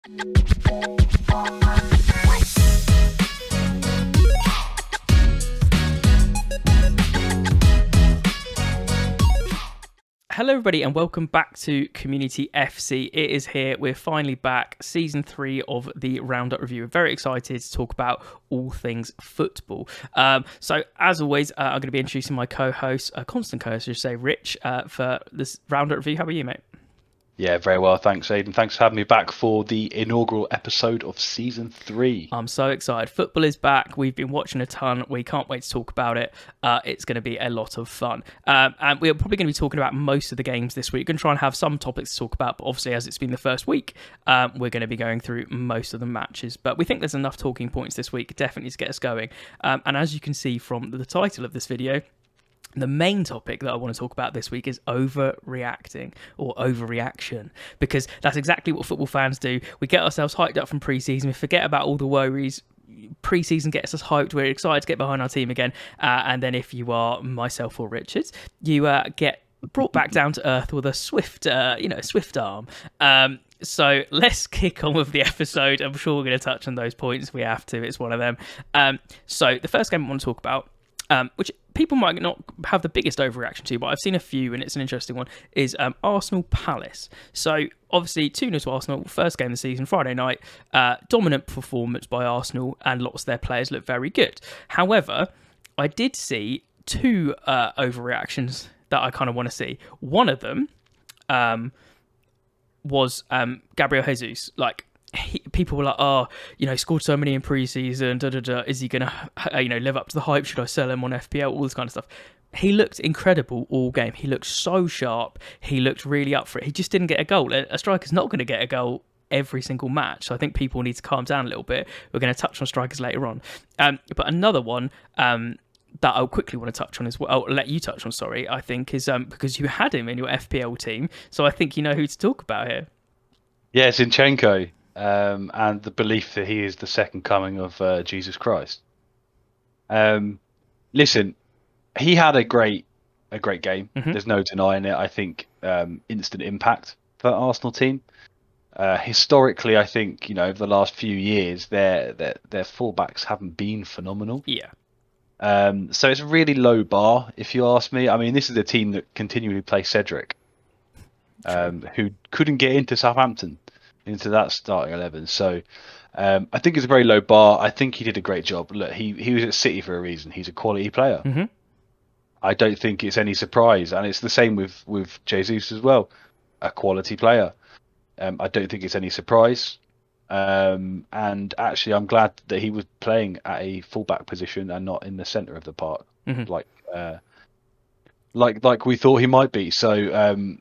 Hello everybody and welcome back to Community FC. It is here, we're finally back, Season 3 of the Roundup review. We're very excited to talk about all things football. So as always, I'm going to be introducing my co-host, constant co-host, I should say, Rich, for this Roundup review. How are you, mate? Yeah, very well. Thanks, Aidan. Thanks for having me back for the inaugural episode of Season 3. I'm so excited. Football is back. We've been watching a ton. We can't wait to talk about it. It's going to be a lot of fun. And we're probably going to be talking about most of the games this week. We're going to try and have some topics to talk about, but obviously as it's been the first week, we're going to be going through most of the matches. But we think there's enough talking points this week, definitely to get us going. And as you can see from the title of this video, the main topic that I want to talk about this week is overreacting or overreaction, because that's exactly what football fans do. We get ourselves hyped up from pre-season, we forget about all the worries. Pre-season gets us hyped, we're excited to get behind our team again, and then if you are myself or Richard, you get brought back down to earth with a swift arm. So let's kick on with the episode. I'm sure we're going to touch on those points. We have to, it's one of them. So the first game I want to talk about, which people might not have the biggest overreaction to, but I've seen a few and it's an interesting one, is Arsenal Palace. So obviously 2-0 to Arsenal, first game of the season, Friday night, dominant performance by Arsenal and lots of their players look very good. However, I did see two overreactions that I kind of want to see. One of them was Gabriel Jesus. People were like, scored so many in pre-season, is he going to, live up to the hype? Should I sell him on FPL? All this kind of stuff. He looked incredible all game. He looked so sharp. He looked really up for it. He just didn't get a goal. A striker's not going to get a goal every single match. So I think people need to calm down a little bit. We're going to touch on strikers later on. But another one that I'll quickly want to touch on as well, I'll let you touch on, sorry, I think is because you had him in your FPL team. So I think you know who to talk about here. Yeah, Zinchenko. And the belief that he is the second coming of Jesus Christ. Listen, he had a great game. Mm-hmm. There's no denying it. I think instant impact for the Arsenal team. Historically, I think over the last few years, their fullbacks haven't been phenomenal. Yeah. So it's a really low bar, if you ask me. I mean, this is a team that continually play Cedric, who couldn't get into Southampton. Into that starting 11. So I think it's a very low bar. I think he did a great job. Look, he was at City for a reason. He's a quality player. Mm-hmm. I don't think it's any surprise. And it's the same with Jesus as well. A quality player. I don't think it's any surprise. And actually, I'm glad that he was playing at a fullback position and not in the centre of the park, mm-hmm. like we thought he might be. So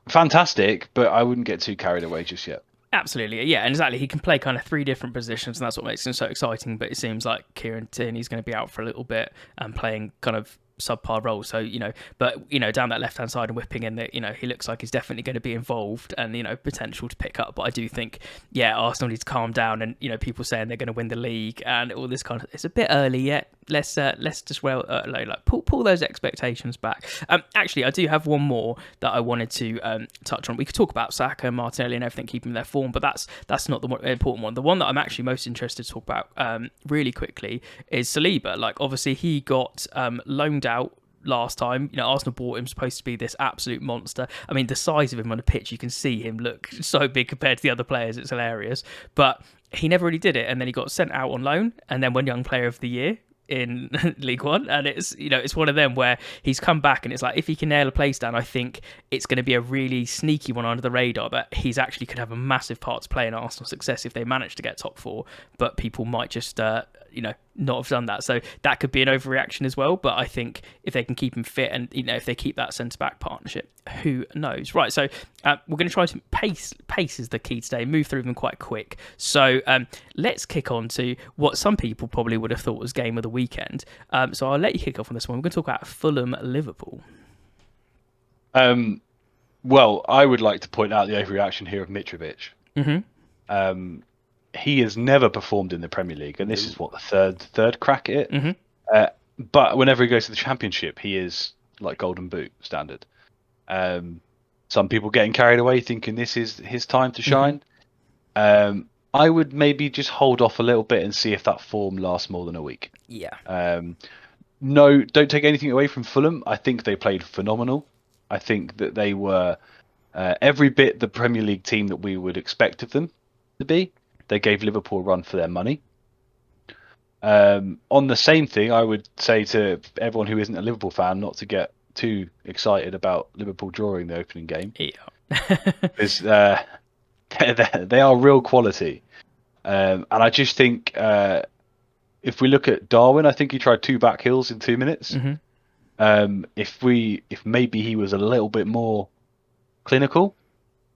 fantastic, but I wouldn't get too carried away just yet. Absolutely, yeah, and exactly. He can play kind of three different positions, and that's what makes him so exciting. But it seems like Kieran Tierney's going to be out for a little bit and playing kind of subpar roles. So down that left hand side and whipping in that, he looks like he's definitely going to be involved and potential to pick up. But I do think, Arsenal need to calm down, and people saying they're going to win the league and all this kind of, it's a bit early yet. Let's just pull those expectations back. Actually, I do have one more that I wanted to touch on. We could talk about Saka and Martinelli and everything, keeping their form, but that's not the more important one. The one that I'm actually most interested to talk about really quickly is Saliba. Obviously he got loaned out last time. Arsenal bought him, supposed to be this absolute monster. I mean, the size of him on the pitch, you can see him look so big compared to the other players. It's hilarious. But he never really did it, and then he got sent out on loan and then won Young Player of the Year in League One, and it's one of them where he's come back and it's like, if he can nail a place down, I think it's going to be a really sneaky one under the radar, but he's actually could have a massive part to play in Arsenal's success if they manage to get top four. But people might just not have done that, so that could be an overreaction as well. But I think if they can keep him fit and if they keep that centre back partnership, who knows, right? So we're going to try to pace is the key today, move through them quite quick. So let's kick on to what some people probably would have thought was game of the weekend. So I'll let you kick off on this one. We're going to talk about Fulham Liverpool. Well, I would like to point out the overreaction here of Mitrovic. Mm-hmm. He has never performed in the Premier League, and this is what, the third crack at it. Mm-hmm. But whenever he goes to the Championship, he is like Golden Boot standard. Some people getting carried away thinking this is his time to shine. I would maybe just hold off a little bit and see if that form lasts more than a week. Yeah. No, don't take anything away from Fulham. I think they played phenomenal. I think that they were every bit the Premier League team that we would expect of them to be. They gave Liverpool a run for their money. On the same thing, I would say to everyone who isn't a Liverpool fan not to get too excited about Liverpool drawing the opening game. Yeah. Because they are real quality. And I just think if we look at Darwin, I think he tried 2 back heels in 2 minutes. Mm-hmm. If maybe he was a little bit more clinical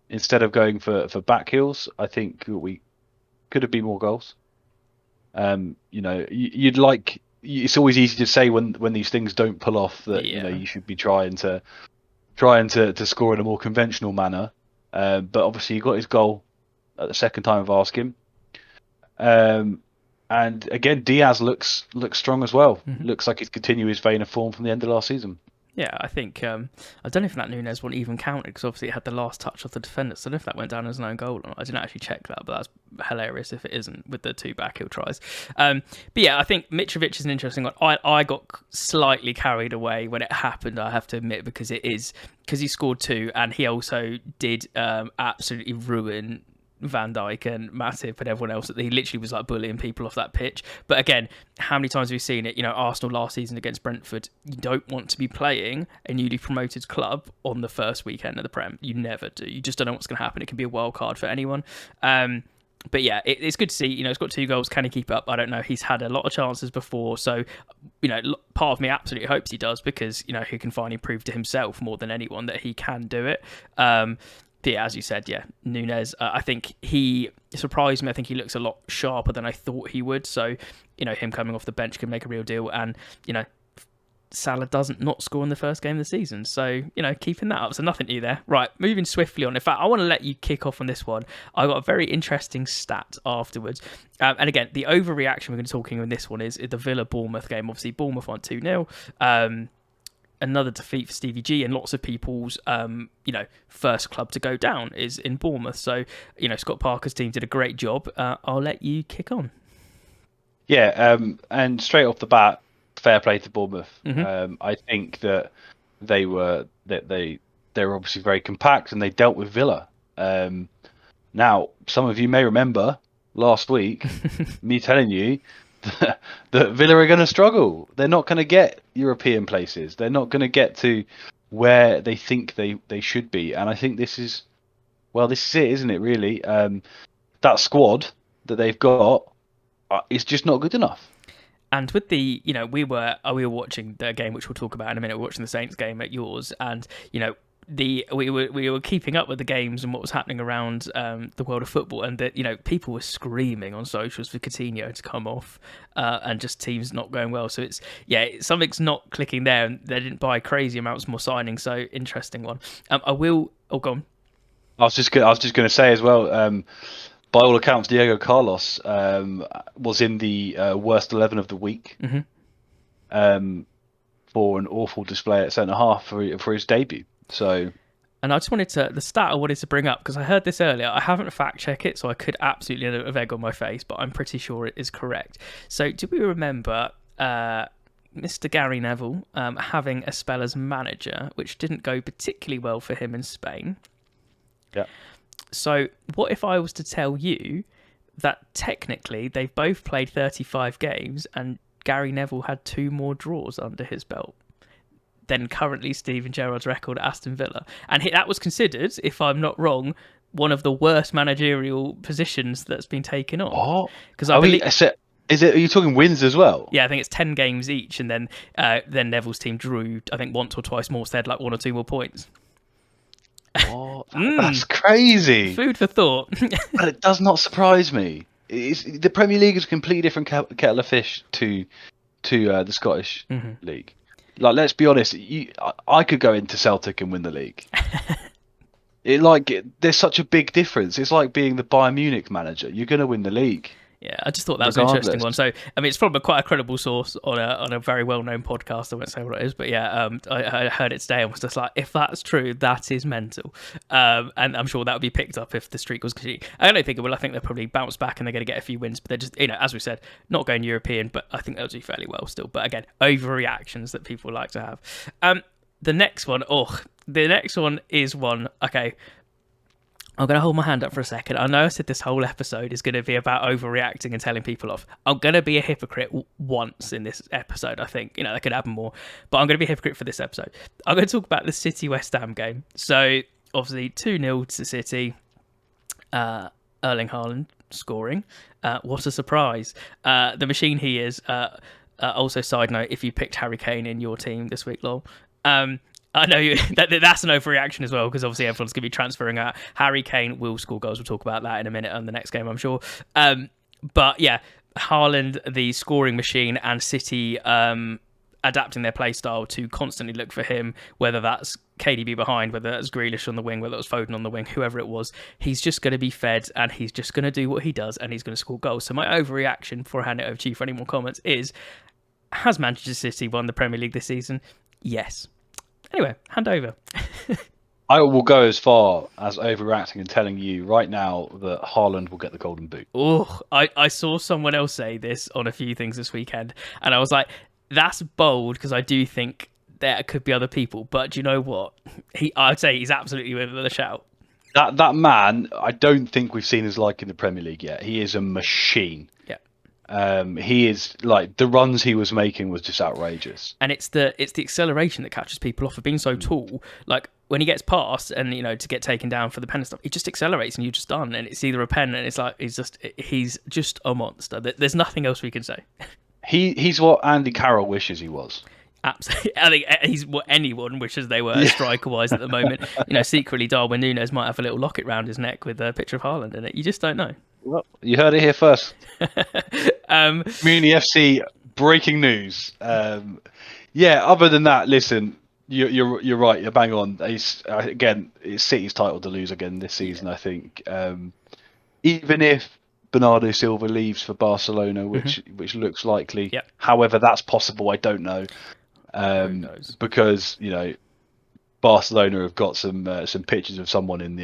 instead of going for back heels, I think we could have been more goals. You'd like. It's always easy to say when these things don't pull off that you should be trying to score in a more conventional manner. But obviously he got his goal at the second time of asking. And again, Diaz looks strong as well. Mm-hmm. Looks like he's continued his vein of form from the end of last season. Yeah, I think I don't know if that Nunes one even counted because obviously it had the last touch of the defender. So I don't know if that went down as an own goal or not. I didn't actually check that, but that's hilarious if it isn't with the 2 backheel tries. But yeah, I think Mitrovic is an interesting one. I got slightly carried away when it happened, I have to admit, because he scored 2 and he also did absolutely ruin Van Dijk and Matip and everyone else. That he literally was like bullying people off that pitch. But again, how many times have we seen it? Arsenal last season against Brentford, you don't want to be playing a newly promoted club on the first weekend of the Prem. You never do. You just don't know what's going to happen. It can be a wild card for anyone. But yeah, it's good to see. He's got 2 goals. Can he keep up? I don't know. He's had a lot of chances before, so part of me absolutely hopes he does because he can finally prove to himself more than anyone that he can do it. Yeah, as you said, Nunes, I think he surprised me. I think he looks a lot sharper than I thought he would. So, him coming off the bench can make a real deal. And, Salah doesn't not score in the first game of the season. So, keeping that up. So nothing new there. Right, moving swiftly on. In fact, I want to let you kick off on this one. I got a very interesting stat afterwards. And again, the overreaction we're going to be talking on this one is the Villa-Bournemouth game. Obviously, Bournemouth won 2-0. Another defeat for Stevie G, and lots of people's first club to go down is in Bournemouth. So Scott Parker's team did a great job. I'll let you kick on. Yeah, and straight off the bat, fair play to Bournemouth. Mm-hmm. I think that they were obviously very compact and they dealt with Villa. Now, some of you may remember last week me telling you that Villa are going to struggle. They're not going to get European places. They're not going to get to where they think they should be. And I think this is it, isn't it, really? That squad that they've got is just not good enough. And with the, we were watching the game, which we'll talk about in a minute. We're watching the Saints game at yours, and we were keeping up with the games and what was happening around the world of football, and that people were screaming on socials for Coutinho to come off, and just teams not going well. So something's not clicking there, and they didn't buy crazy amounts more signings. So interesting one. Go on. I was just going to say as well. By all accounts, Diego Carlos was in the worst 11 of the week. Mm-hmm. For an awful display at centre half for his debut. So, and I just the stat I wanted to bring up because I heard this earlier. I haven't fact checked it, so I could absolutely have egg on my face, but I'm pretty sure it is correct. So, do we remember Mr. Gary Neville having a spell as manager, which didn't go particularly well for him in Spain? Yeah. So, what if I was to tell you that technically they've both played 35 games and Gary Neville had 2 more draws under his belt than currently Steven Gerrard's record at Aston Villa? And that was considered, if I'm not wrong, one of the worst managerial positions that's been taken on. What? Because I believe... Are you talking wins as well? Yeah, I think it's 10 games each, and then Neville's team drew, I think, once or twice more, so they had like 1 or 2 more points. Oh, that's crazy. Food for thought. But it does not surprise me. The Premier League is a completely different kettle of fish to the Scottish League. Like, let's be honest, I could go into Celtic and win the league. There's such a big difference. It's like being the Bayern Munich manager. You're going to win the league. Yeah, I just thought that was an interesting regardless. one. So, I mean, it's from quite a credible source on a very well known podcast. I won't say what it is, but yeah, I heard it today and was just like, if that's true, that is mental. And I'm sure that would be picked up if the streak was continuing. I don't think it will. I think they'll probably bounce back and they're going to get a few wins, but they're just, as we said, not going European, but I think they'll do fairly well still. But again, overreactions that people like to have. The next one, is one. Okay, I'm going to hold my hand up for a second. I know I said this whole episode is going to be about overreacting and telling people off. I'm going to be a hypocrite once in this episode, I think. That could happen more. But I'm going to be a hypocrite for this episode. I'm going to talk about the City West Ham game. So, obviously, 2-0 to City. Erling Haaland scoring. What a surprise. The machine he is. Also, side note, if you picked Harry Kane in your team this week, lol. I know that's an overreaction as well, because obviously everyone's going to be transferring out. Harry Kane will score goals. We'll talk about that in a minute on the next game, I'm sure. But yeah, Haaland, the scoring machine, and City adapting their play style to constantly look for him, whether that's KDB behind, whether that's Grealish on the wing, whether it was Foden on the wing, whoever it was, he's just going to be fed and he's just going to do what he does and he's going to score goals. So my overreaction, before I hand it over to you for any more comments, is, has Manchester City won the Premier League this season? Yes. Anyway, hand over. I will go as far as overreacting and telling you right now that Haaland will get the Golden Boot. Oh, I saw someone else say this on a few things this weekend, and I was like, that's bold, because I do think there could be other people. But do you know what? I'd say he's absolutely within the shout. That man, I don't think we've seen his like in the Premier League yet. He is a machine. He is, like, the runs he was making was just outrageous. And it's the acceleration that catches people off of being so tall. Like, when he gets past and to get taken down for the pen and stuff, he just accelerates and you're just done. And it's either a pen and it's like he's just a monster. There's nothing else we can say. He's what Andy Carroll wishes he was. Absolutely. I think he's what anyone wishes they were striker-wise at the moment. Secretly Darwin Núñez might have a little locket round his neck with a picture of Haaland in it. You just don't know. Well, you heard it here first. Community FC breaking news. Other than that, listen, you're right. You're bang on. It's City's title to lose again this season. I think even if Bernardo Silva leaves for Barcelona, which looks likely. Yep. However, that's possible. I don't know. Because Barcelona have got some pictures of someone in the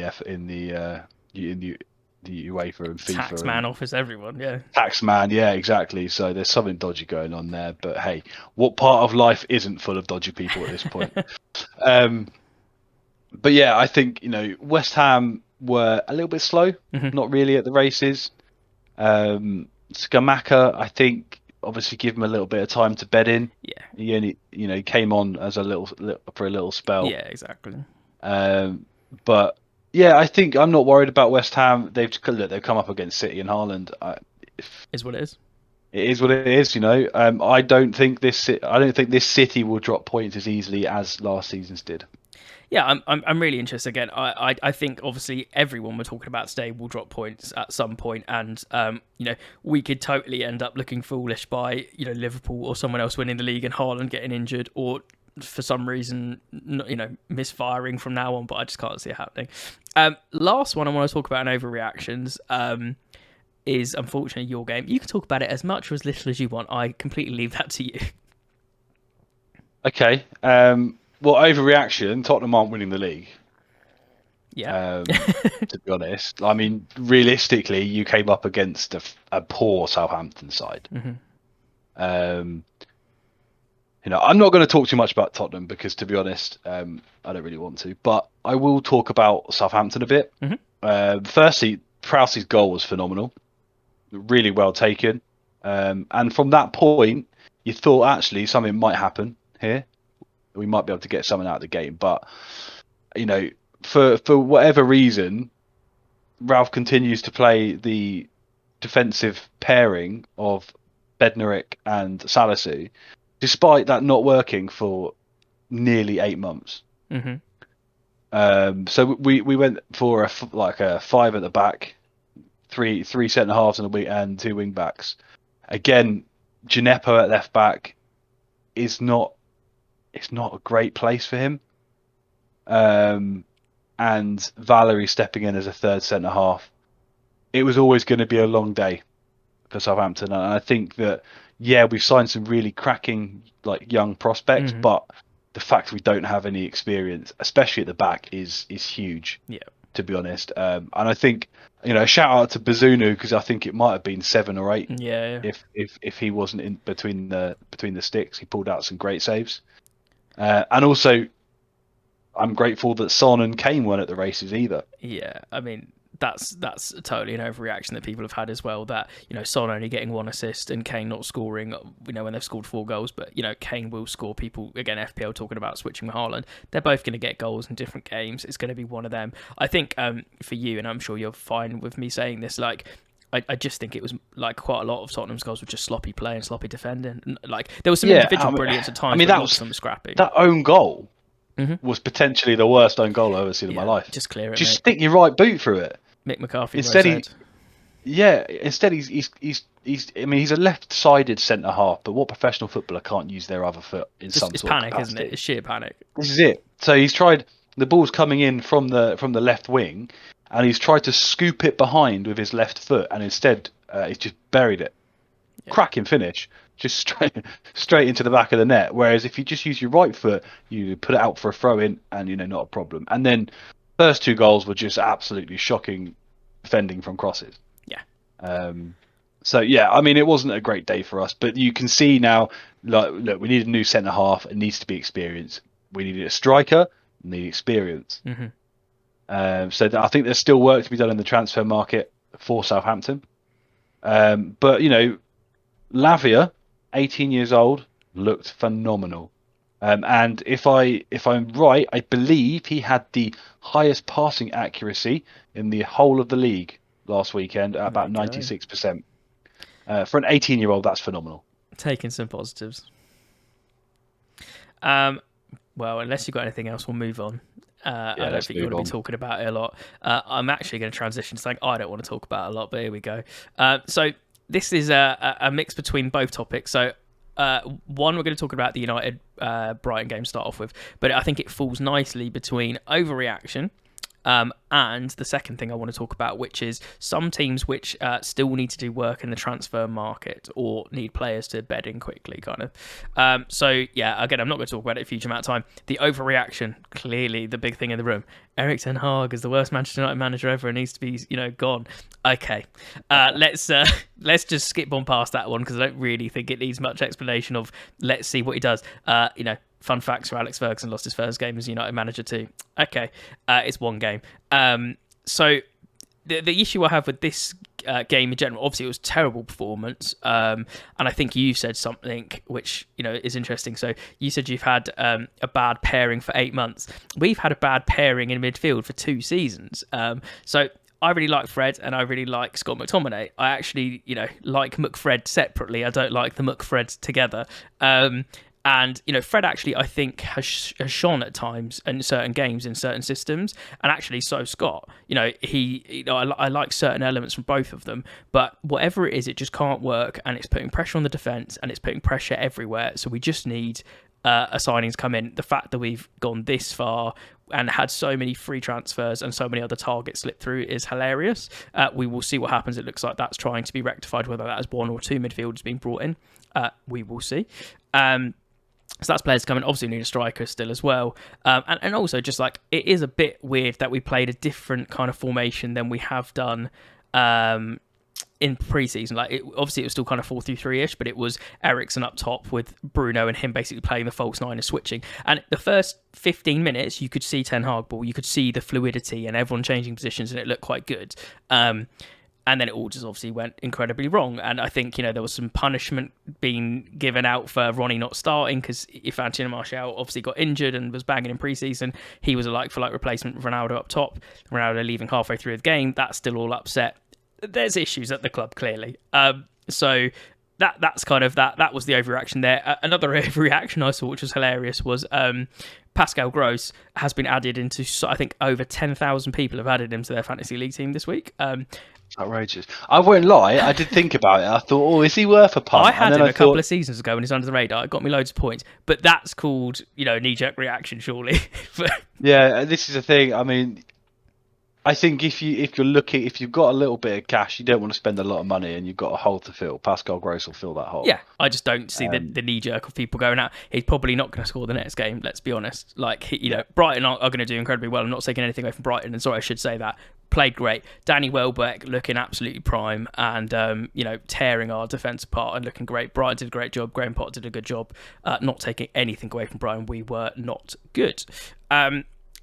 UEFA and FIFA. Taxman office, everyone, yeah. Taxman, yeah, exactly. So there's something dodgy going on there. But hey, what part of life isn't full of dodgy people at this point? But yeah, I think West Ham were a little bit slow, not really at the races. Scamacca, I think, obviously give him a little bit of time to bed in. Yeah, he only came on as for a little spell. Yeah, exactly. But yeah, I think I'm not worried about West Ham. They've come up against City and Haaland. Is what it is. It is what it is. I don't think this City will drop points as easily as last season's did. Yeah, I'm really interested. Again, I think obviously everyone we're talking about today will drop points at some point, and we could totally end up looking foolish by Liverpool or someone else winning the league and Haaland getting injured, or for some reason misfiring from now on. But I just can't see it happening. Last one I want to talk about in overreactions is unfortunately your game. You can talk about it as much or as little as you want. I completely leave that to you. Okay. Well, overreaction, Tottenham aren't winning the league. Yeah. To be honest. I mean, realistically, you came up against a poor Southampton side. I'm not going to talk too much about Tottenham because, to be honest, I don't really want to. But I will talk about Southampton a bit. Firstly, Prowse's goal was phenomenal. Really well taken. And from that point, you thought, actually, something might happen here. We might be able to get something out of the game, but for whatever reason, Ralph continues to play the defensive pairing of Bednarek and Salisu, despite that not working for nearly 8 months. So we went for a 5 at the back, three centre halves and 2 wing backs. Again, Gineppo at left back is not. It's not a great place for him. And Valerie stepping in as a third centre half. It was always going to be a long day for Southampton. And I think that, yeah, we've signed some really cracking like young prospects, but the fact we don't have any experience, especially at the back, is huge. Yeah. To be honest, and I think, a shout out to Bazunu, because I think it might have been 7 or 8. Yeah. If he wasn't in between the sticks, he pulled out some great saves. And also, I'm grateful that Son and Kane weren't at the races either. Yeah, I mean, that's totally an overreaction that people have had as well. That Son only getting 1 assist and Kane not scoring. When they've scored 4 goals, but Kane will score. People again, FPL talking about switching with Haaland. They're both going to get goals in different games. It's going to be one of them. I think for you, and I'm sure you're fine with me saying this, like. I just think it was like quite a lot of Tottenham's goals were just sloppy play and sloppy defending. Like there was some individual brilliance at times. That was some scrappy. That own goal was potentially the worst own goal I've ever seen in my life. Just clear it. Just stick your right boot through it. Mick McCarthy. Instead, he's a left-sided centre half. But what professional footballer can't use their other foot in some sort of panic, capacity? isn't it? It's sheer panic. This is it. So he's tried. The ball's coming in from the left wing, and he's tried to scoop it behind with his left foot, and instead he's just buried it. Yeah. Cracking finish, just straight into the back of the net. Whereas if you just use your right foot, you put it out for a throw in, and not a problem. And then first 2 goals were just absolutely shocking defending from crosses. Yeah. So yeah, I mean, it wasn't a great day for us, but you can see now. Like, look, we need a new centre half. It needs to be experienced. We needed a striker. Need experience. So I think there's still work to be done in the transfer market for Southampton. But Lavia, 18 years old, looked phenomenal. And if I'm right, I believe he had the highest passing accuracy in the whole of the league last weekend at about 96%. For an 18-year-old, that's phenomenal. Taking some positives. Well, unless you've got anything else, we'll move on. I don't think you're going to be talking about it a lot. I'm actually going to transition to something I don't want to talk about a lot, but here we go. So this is a mix between both topics. So one, we're going to talk about the United Brighton game to start off with, but I think it falls nicely between overreaction and the second thing I want to talk about, which is some teams which still need to do work in the transfer market or need players to bed in quickly, kind of. So, yeah, again, I'm not going to talk about it a huge amount of time. The overreaction, clearly the big thing in the room. Erik ten Hag is the worst Manchester United manager ever and needs to be, gone. Okay, let's just skip on past that one because I don't really think it needs much explanation of let's see what he does. Fun facts for Alex Ferguson lost his first game as United manager too. Okay, it's 1 game. So the issue I have with this game in general, obviously it was a terrible performance. And I think you said something which, is interesting. So you said you've had a bad pairing for 8 months. We've had a bad pairing in midfield for 2 seasons. So I really like Fred and I really like Scott McTominay. I actually, like McFred separately. I don't like the McFreds together. And, Fred actually, I think, has shone at times in certain games, in certain systems. And actually, so Scott. I like certain elements from both of them. But whatever it is, it just can't work. And it's putting pressure on the defence and it's putting pressure everywhere. So we just need a signing to come in. The fact that we've gone this far and had so many free transfers and so many other targets slip through is hilarious. We will see what happens. It looks like that's trying to be rectified, whether that is 1 or 2 midfielders being brought in. We will see. So that's players coming. Obviously, we need a striker still as well. And also, just like, it is a bit weird that we played a different kind of formation than we have done in pre-season. Like, obviously, it was still kind of 4-3-3-ish, but it was Eriksen up top with Bruno and him basically playing the false 9 and switching. And the first 15 minutes, you could see Ten Hag ball. You could see the fluidity and everyone changing positions, and it looked quite good. And then it all just obviously went incredibly wrong. And I think, there was some punishment being given out for Ronnie not starting because if Anthony Martial obviously got injured and was banging in pre-season, he was a like-for-like replacement with Ronaldo up top. Ronaldo leaving halfway through the game, that's still all upset. There's issues at the club, clearly. So that's kind of that. That was the overreaction there. Another overreaction I saw, which was hilarious, was Pascal Gross has been added into, I think, over 10,000 people have added him to their fantasy league team this week. Outrageous. I won't lie, I did think about it. I thought, is he worth a punt? I had him a couple of seasons ago when he's under the radar. It got me loads of points. But that's called, knee-jerk reaction, surely. Yeah, this is the thing. I mean, I think if you've got a little bit of cash, you don't want to spend a lot of money, and you've got a hole to fill. Pascal Gross will fill that hole. Yeah, I just don't see the knee jerk of people going out. He's probably not going to score the next game. Let's be honest. Like Brighton are going to do incredibly well. I'm not taking anything away from Brighton, and sorry, I should say that. Played great. Danny Welbeck looking absolutely prime, and tearing our defence apart and looking great. Brighton did a great job. Graham Potter did a good job. Not taking anything away from Brighton. We were not good.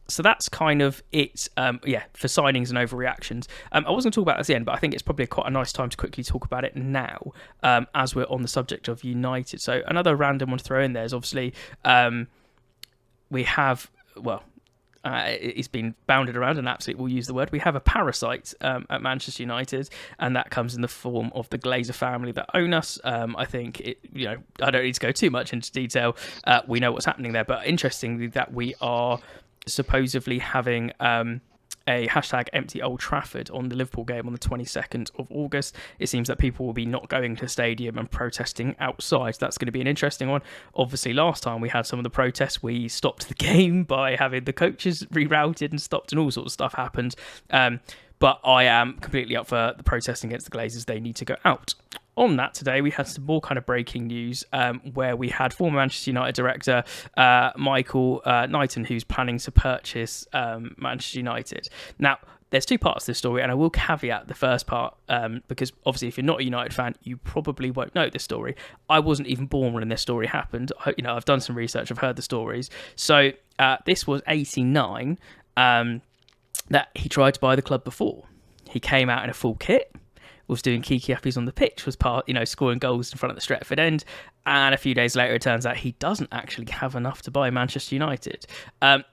So that's kind of it, for signings and overreactions. I was going to talk about this at the end, but I think it's probably quite a nice time to quickly talk about it now, as we're on the subject of United. So another random one to throw in there is obviously we have, it's been bounded around, and absolutely we'll use the word. We have a parasite at Manchester United, and that comes in the form of the Glazer family that own us. I think I don't need to go too much into detail. We know what's happening there, but interestingly, that we are supposedly having a hashtag empty Old Trafford on the Liverpool game on the 22nd of August. It seems that people will be not going to the stadium and protesting outside. That's going to be an interesting one. Obviously, last time we had some of the protests, we stopped the game by having the coaches rerouted and stopped, and all sorts of stuff happened. But I am completely up for the protesting against the Glazers. They need to go out. On that, today we had some more kind of breaking news where we had former Manchester United director Michael Knighton, who's planning to purchase Manchester United. Now, there's two parts to this story, and I will caveat the first part because obviously if you're not a United fan, you probably won't know this story. I wasn't even born when this story happened. I've done some research, I've heard the stories. So this was 89 that he tried to buy the club before. He came out in a full kit, was doing kiki uppies on the pitch, was scoring goals in front of the Stretford end, and a few days later it turns out he doesn't actually have enough to buy Manchester United.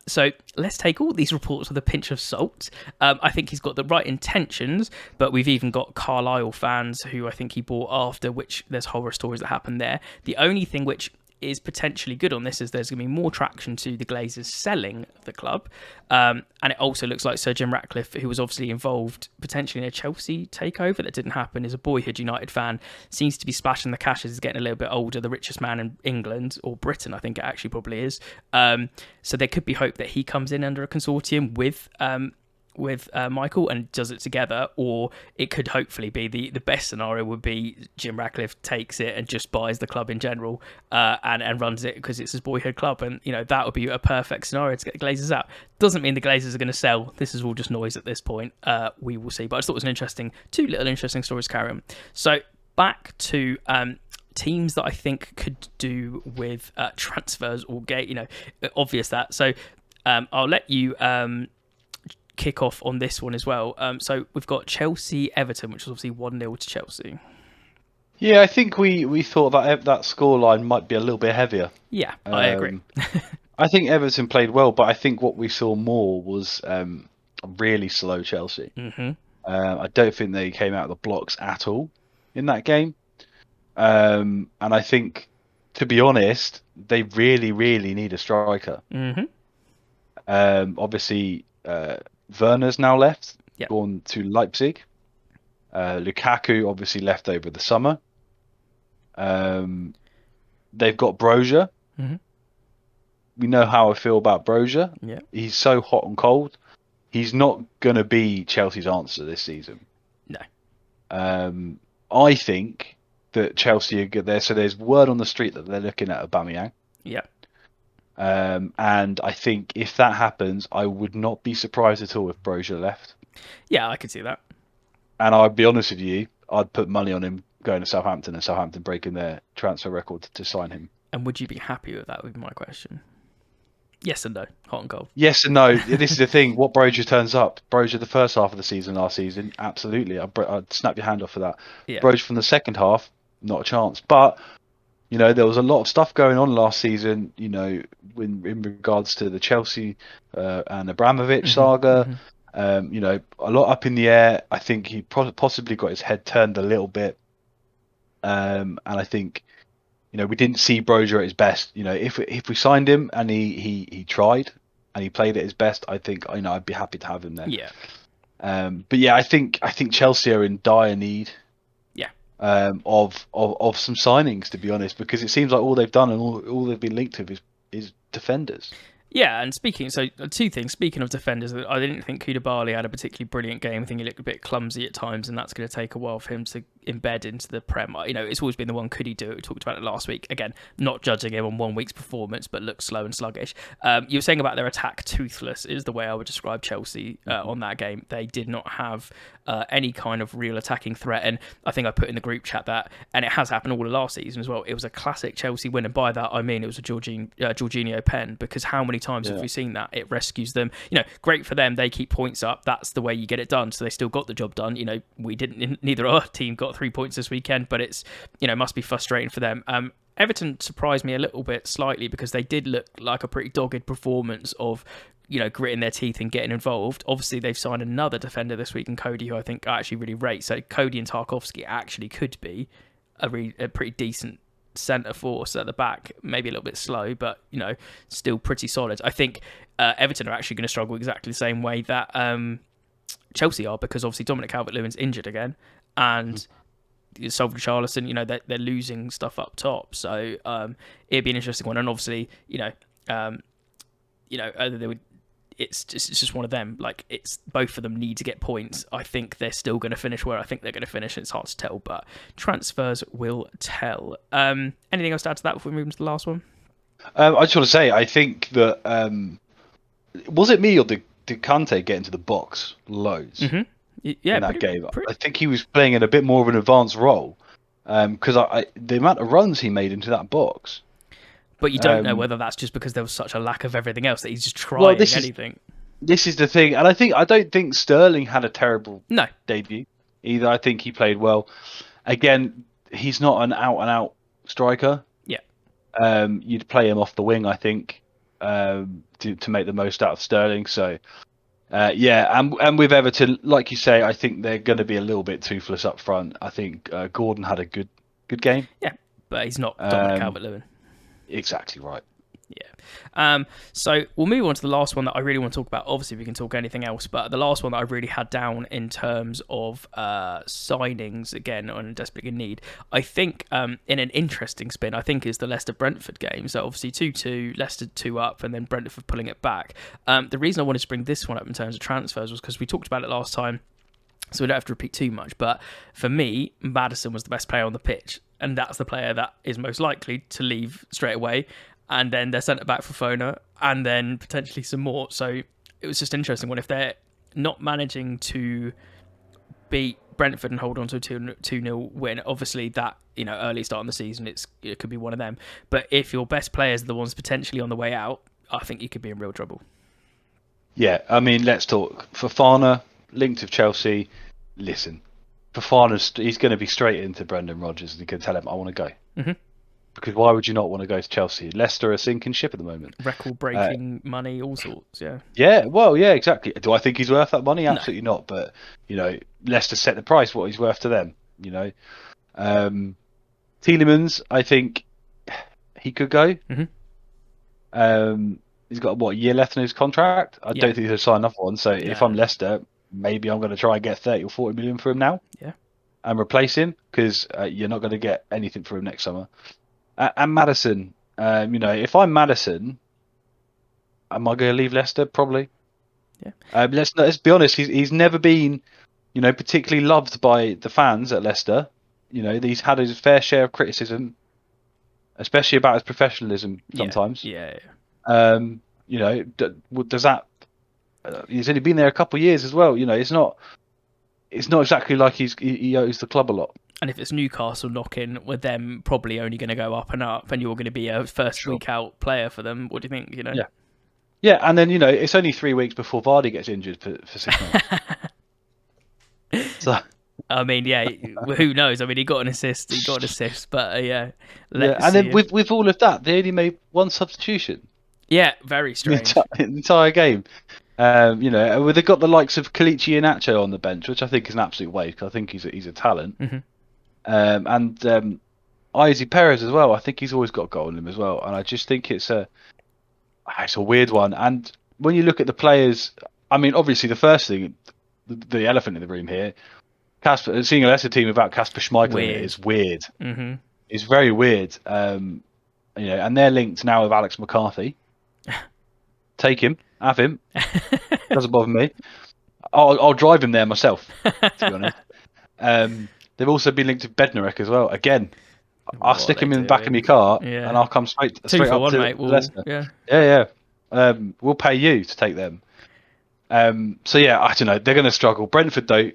So let's take all these reports with a pinch of salt. I think he's got the right intentions, but we've even got Carlisle fans who I think he bought after, which there's horror stories that happen there. The only thing which is potentially good on this is there's going to be more traction to the Glazers selling the club, and it also looks like Sir Jim Ratcliffe, who was obviously involved potentially in a Chelsea takeover that didn't happen, is a boyhood United fan, seems to be splashing the cash as he's getting a little bit older, the richest man in England or Britain, I think it actually probably is. So there could be hope that he comes in under a consortium with Michael and does it together, or it could hopefully be the best scenario would be Jim Ratcliffe takes it and just buys the club in general and runs it because it's his boyhood club, and that would be a perfect scenario to get the Glazers out. Doesn't mean the Glazers are going to sell. This is all just noise at this point. We will see, but I just thought it was two little interesting stories to carry on. So back to teams that I think could do with transfers or get obvious that. So I'll let you kick off on this one as well. So we've got Chelsea Everton, which was obviously 1-0 to Chelsea. Yeah, I think we thought that scoreline might be a little bit heavier. Yeah, I agree. I think Everton played well, but I think what we saw more was a really slow Chelsea. Mm-hmm. I don't think they came out of the blocks at all in that game. And I think, to be honest, they really, really need a striker. Mm-hmm. Obviously, Werner's now left, Yep. gone to Leipzig. Lukaku obviously left over the summer. They've got Brozier. Mm-hmm. We know how I feel about Brozier. Yeah. He's so hot and cold. He's not going to be Chelsea's answer this season. No. I think that Chelsea are good there. So there's word on the street that they're looking at Aubameyang. Yeah. And I think if that happens, I would not be surprised at all if Brozier left. Yeah, I could see that. And I'd be honest with you, I'd put money on him going to Southampton and Southampton breaking their transfer record to sign him. And would you be happy with that, would be my question. Yes and no, hot and cold. Yes and no. This is the thing. What Brozier turns up? Brozier the first half of the season last season, absolutely. I'd snap your hand off for that. Yeah. Brozier from the second half, not a chance. But there was a lot of stuff going on last season, in regards to the Chelsea and Abramovich saga. Mm-hmm. A lot up in the air. I think he possibly got his head turned a little bit. And I think, we didn't see Brozier at his best. If we signed him and he tried and he played at his best, I think, I'd be happy to have him there. Yeah. But yeah, I think Chelsea are in dire need. Of some signings, to be honest, because it seems like all they've done and all they've been linked to is defenders. Yeah, and two things. Speaking of defenders, I didn't think Koulibaly had a particularly brilliant game. I think he looked a bit clumsy at times, and that's going to take a while for him to embed into the Prem. It's always been the one, could he do it? We talked about it last week. Again, not judging him on 1 week's performance, but looks slow and sluggish. You were saying about their attack toothless is the way I would describe Chelsea on that game. They did not have any kind of real attacking threat, and I think I put in the group chat that, and it has happened all of last season as well. It was a classic Chelsea win, and by that I mean it was a Jorginho pen, because how many times have we seen that? It rescues them. Great for them. They keep points up. That's the way you get it done. So they still got the job done. We didn't. Neither our team got 3 points this weekend, but it's must be frustrating for them. Everton surprised me a little bit slightly because they did look like a pretty dogged performance of gritting their teeth and getting involved. Obviously, they've signed another defender this week in Cody, who I think I actually really rate. So Cody and Tarkovsky actually could be a pretty decent centre force at the back. Maybe a little bit slow, but still pretty solid. I think Everton are actually going to struggle exactly the same way that Chelsea are, because obviously Dominic Calvert-Lewin's injured again, and Salvador Charlison, they're losing stuff up top. So it'd be an interesting one. And obviously, it's just one of them. Like, it's both of them need to get points. I think they're still going to finish where I think they're going to finish. It's hard to tell, but transfers will tell. Anything else to add to that before we move into the last one? I just want to say, I think that was it me or did Kante get into the box loads in that game? I think he was playing in a bit more of an advanced role because the amount of runs he made into that box. But you don't know whether that's just because there was such a lack of everything else that he's just trying anything. This is the thing, and I don't think Sterling had a terrible debut either. I think he played well. Again, he's not an out-and-out striker. Yeah. You'd play him off the wing, I think, to make the most out of Sterling. So, and with Everton, like you say, I think they're going to be a little bit toothless up front. I think Gordon had a good game. Yeah, but he's not Dominic Calvert-Lewin. Exactly right. Yeah. So we'll move on to the last one that I really want to talk about. Obviously, we can talk anything else, but the last one that I really had down in terms of signings, again, on desperately in need, I think in an interesting spin, I think is the Leicester-Brentford game. So obviously 2-2, Leicester 2 up, and then Brentford pulling it back. The reason I wanted to bring this one up in terms of transfers was because we talked about it last time, so we don't have to repeat too much. But for me, Maddison was the best player on the pitch, and that's the player that is most likely to leave straight away. And then they're sent it back for Fona, and then potentially some more. So it was just an interesting one. If they're not managing to beat Brentford and hold on to a 2-0 win, obviously that, early start in the season, it could be one of them. But if your best players are the ones potentially on the way out, I think you could be in real trouble. Yeah, I mean, let's talk. Fofana, linked with Chelsea, listen, Fofana, he's going to be straight into Brendan Rodgers, and you can tell him, I want to go. Mm-hmm. Because why would you not want to go to Chelsea? Leicester are a sinking ship at the moment. Record-breaking money, all sorts, yeah. Yeah, well, yeah, exactly. Do I think he's worth that money? Absolutely not. But, Leicester set the price, what he's worth to them, Tielemans, I think he could go. Mm-hmm. He's got, a year left in his contract? I don't think he'll sign another one. So if I'm Leicester, maybe I'm going to try and get 30 or 40 million for him now. Yeah. And replace him, because you're not going to get anything for him next summer. And Maddison, if I'm Maddison, am I going to leave Leicester? Probably. Yeah. Let's be honest. He's never been, particularly loved by the fans at Leicester. He's had his fair share of criticism, especially about his professionalism sometimes. Yeah. Does that? He's only been there a couple of years as well. It's not exactly like he owes the club a lot. And if it's Newcastle knocking, with them probably only going to go up and up, and you're going to be a first week out player for them, what do you think? Yeah, and then it's only 3 weeks before Vardy gets injured for 6 months. So I mean, who knows? I mean, he got an assist, but and then with all of that, they only made one substitution. Yeah, very strange. The entire game. They've got the likes of Kalichi Iheanacho on the bench, which I think is an absolute waste, because I think he's a talent. Mm-hmm. And Izzy Perez as well. I think he's always got a goal in him as well. And I just think it's a weird one. And when you look at the players, I mean, obviously the first thing, the elephant in the room here, seeing a Leicester team without Kasper Schmeichel in it is weird. Mm-hmm. It's very weird. And they're linked now with Alex McCarthy. take him, have him. Doesn't bother me. I'll drive him there myself, to be honest. They've also been linked to Bednarek as well. Again, I'll stick him in the back of my car, and I'll come straight Two for up one, to mate. Leicester. Yeah. We'll pay you to take them. So yeah, I don't know. They're going to struggle. Brentford, though,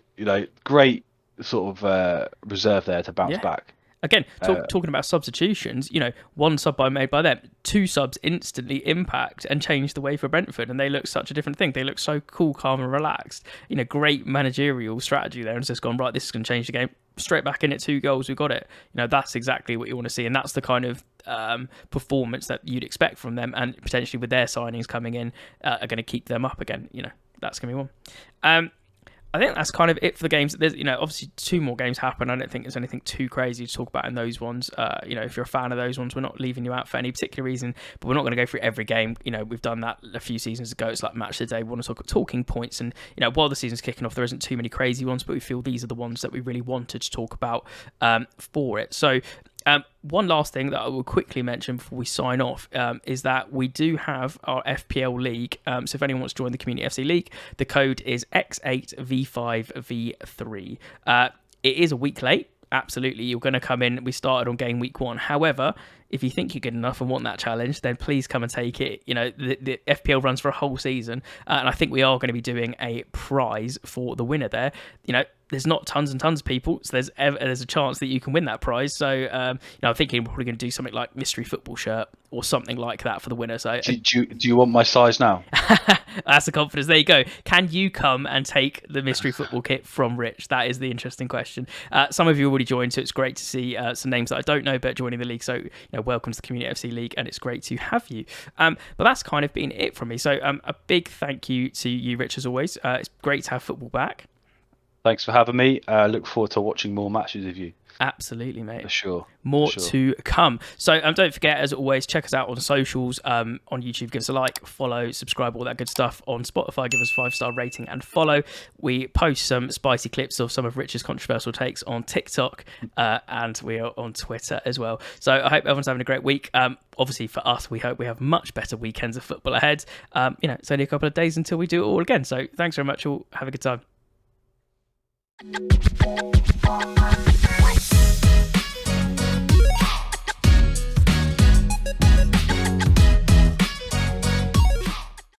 great sort of reserve there to bounce back. Again, talking about substitutions, one sub made by them, two subs instantly impact and change the way for Brentford, and they look such a different thing. They look so cool, calm, and relaxed. Great managerial strategy there, and it's just gone, right, this is going to change the game. Straight back in at 2 goals, we got it. That's exactly what you want to see, and that's the kind of performance that you'd expect from them, and potentially with their signings coming in, are going to keep them up again. That's going to be one. I think that's kind of it for the games. There's, obviously 2 more games happen. I don't think there's anything too crazy to talk about in those ones. If you're a fan of those ones, we're not leaving you out for any particular reason, but we're not going to go through every game. We've done that a few seasons ago. It's like match of the day. We want to talk talking points, and while the season's kicking off, there isn't too many crazy ones, but we feel these are the ones that we really wanted to talk about for it. So. One last thing that I will quickly mention before we sign off is that we do have our FPL League. So if anyone wants to join the Community FC League, the code is X8V5V3. It is a week late. Absolutely, you're going to come in. We started on game week 1. However, if you think you're good enough and want that challenge, then please come and take it. The FPL runs for a whole season, and I think we are going to be doing a prize for the winner there. There's not tons and tons of people, so there's a chance that you can win that prize. So, I'm thinking we're probably going to do something like mystery football shirt or something like that for the winner. So, do you want my size now? That's the confidence. There you go. Can you come and take the mystery football kit from Rich? That is the interesting question. Some of you already joined, so it's great to see some names that I don't know but joining the league. So, welcome to the Community FC League, and it's great to have you. But that's kind of been it from me. So, a big thank you to you, Rich, as always. It's great to have football back. Thanks for having me. Look forward to watching more matches of you. Absolutely, mate. For sure. More to come. So don't forget, as always, check us out on socials, on YouTube. Give us a like, follow, subscribe, all that good stuff. On Spotify, give us a 5-star rating and follow. We post some spicy clips of some of Rich's controversial takes on TikTok, and we are on Twitter as well. So I hope everyone's having a great week. Obviously, for us, we hope we have much better weekends of football ahead. It's only a couple of days until we do it all again. So thanks very much, all. Have a good time.